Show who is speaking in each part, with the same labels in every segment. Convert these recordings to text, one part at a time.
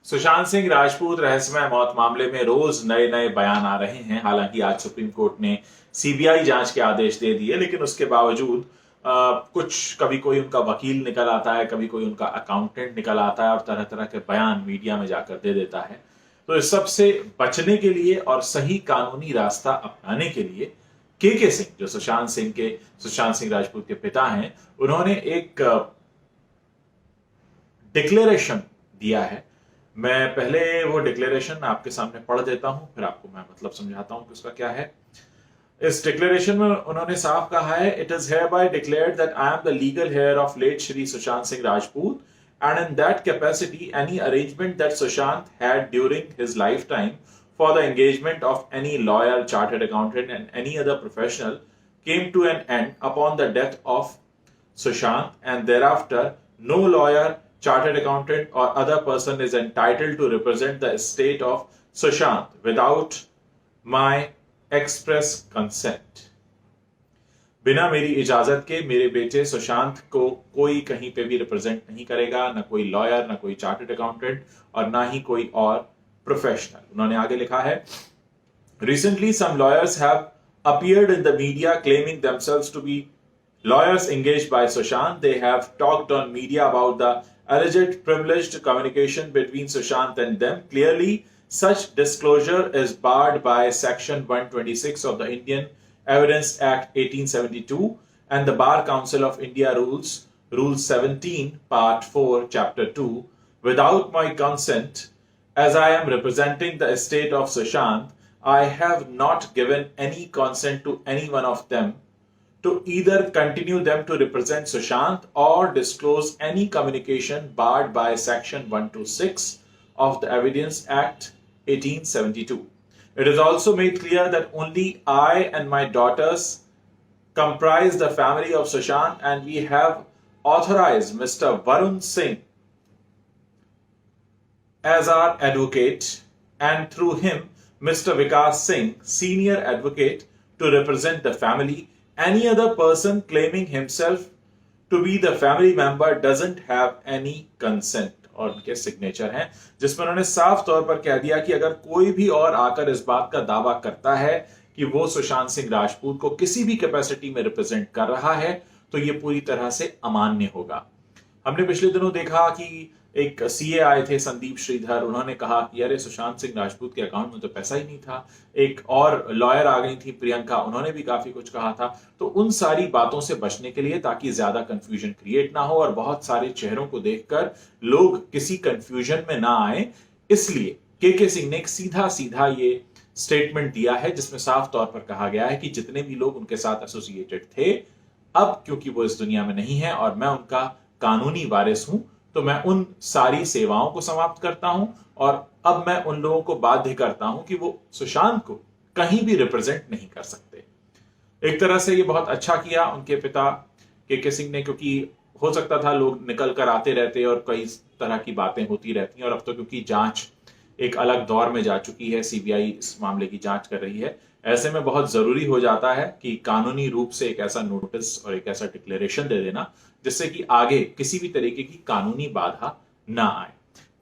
Speaker 1: सुशांत सिंह राजपूत रहस्यमय मौत मामले में रोज नए नए बयान आ रहे हैं। हालांकि आज सुप्रीम कोर्ट ने सीबीआई जांच के आदेश दे दिए, लेकिन उसके बावजूद कुछ कभी कोई उनका वकील निकल आता है, कभी कोई उनका अकाउंटेंट निकल आता है और तरह तरह के बयान मीडिया में जाकर दे देता है। तो इस सब से बचने के लिए और सही कानूनी रास्ता अपनाने के लिए के सिंह, जो सुशांत सिंह राजपूत के पिता हैं, उन्होंने एक डिक्लेरेशन दिया है। मैं पहले वो डिक्लेरेशन आपके सामने पढ़ देता हूं, फिर आपको मैं मतलब समझाता हूं कि उसका क्या है। इस डिक्लेरेशन में उन्होंने साफ कहा है, it is hereby declared that I am the legal heir of late Shri Sushant Singh Rajput and in that capacity any arrangement that Sushant had during his lifetime for the engagement of any lawyer, chartered accountant and any other professional came to an end upon the death of Sushant, and thereafter no lawyer, chartered accountant or other person is entitled to represent the estate of Sushant without my express consent. बिना मेरी इजाजत के मेरे बेटे सुशांत को कोई कहीं पे भी रिप्रेजेंट नहीं करेगा, ना कोई लॉयर, ना कोई चार्टर्ड अकाउंटेंट और ना ही कोई और प्रोफेशनल। उन्होंने आगे लिखा है, recently some lawyers have appeared in the media claiming themselves to be lawyers engaged by Sushant. They have talked on media about the alleged privileged communication between Sushant and them. Clearly, such disclosure is barred by Section 126 of the Indian Evidence Act 1872 and the Bar Council of India Rule 17, Part 4, Chapter 2. Without my consent, as I am representing the estate of Sushant, I have not given any consent to any one of them to either continue them to represent Sushant or disclose any communication barred by Section 126 of the Evidence Act 1872. It is also made clear that only I and my daughters comprise the family of Sushant, and we have authorized Mr. Varun Singh as our advocate and through him Mr. Vikas Singh, senior advocate, to represent the family. Any other person claiming himself to be the family member doesn't have any consent. और उनके signature हैं, जिसमें उन्होंने साफ तौर पर कह दिया कि अगर कोई भी और आकर इस बात का दावा करता है कि वो सुशांत सिंह राजपूत को किसी भी कैपेसिटी में रिप्रेजेंट कर रहा है, तो ये पूरी तरह से अमान्य होगा। हमने पिछले दिनों देखा कि एक सीए आए थे, संदीप श्रीधर, उन्होंने कहा कि अरे सुशांत सिंह राजपूत के अकाउंट में तो पैसा ही नहीं था। एक और लॉयर आ गई थी, प्रियंका, उन्होंने भी काफी कुछ कहा था। तो उन सारी बातों से बचने के लिए, ताकि ज्यादा कंफ्यूजन क्रिएट ना हो और बहुत सारे चेहरों को देखकर लोग किसी कंफ्यूजन में ना आए, इसलिए के सिंह ने एक सीधा सीधा ये स्टेटमेंट दिया है, जिसमें साफ तौर पर कहा गया है कि जितने भी लोग उनके साथ एसोसिएटेड थे, अब क्योंकि वो इस दुनिया में नहीं है और मैं उनका कानूनी वारिस हूं, तो मैं उन सारी सेवाओं को समाप्त करता हूं और अब मैं उन लोगों को बाध्य करता हूं कि वो सुशांत को कहीं भी रिप्रेजेंट नहीं कर सकते। एक तरह से ये बहुत अच्छा किया उनके पिता के सिंह ने, क्योंकि हो सकता था लोग निकल कर आते रहते और कई तरह की बातें होती रहती हैं, और अब तो क्योंकि जांच एक अलग दौर में जा चुकी है, सीबीआई इस मामले की जांच कर रही है, ऐसे में बहुत जरूरी हो जाता है कि कानूनी रूप से एक ऐसा नोटिस और एक ऐसा डिक्लेरेशन दे देना जिससे कि आगे किसी भी तरीके की कानूनी बाधा ना आए।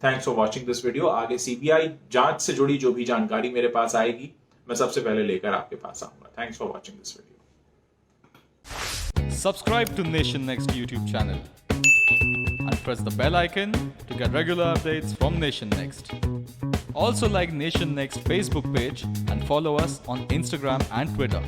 Speaker 1: Thanks for watching this video. आगे सीबीआई जांच से जुड़ी जो भी जानकारी मेरे पास आएगी, मैं सबसे पहले लेकर आपके पास आऊंगा। Thanks for watching this video.
Speaker 2: Subscribe to Nation Next YouTube channel and press the bell icon to get regular updates from Nation Next. Also like Nation Next Facebook page and follow us on Instagram and Twitter.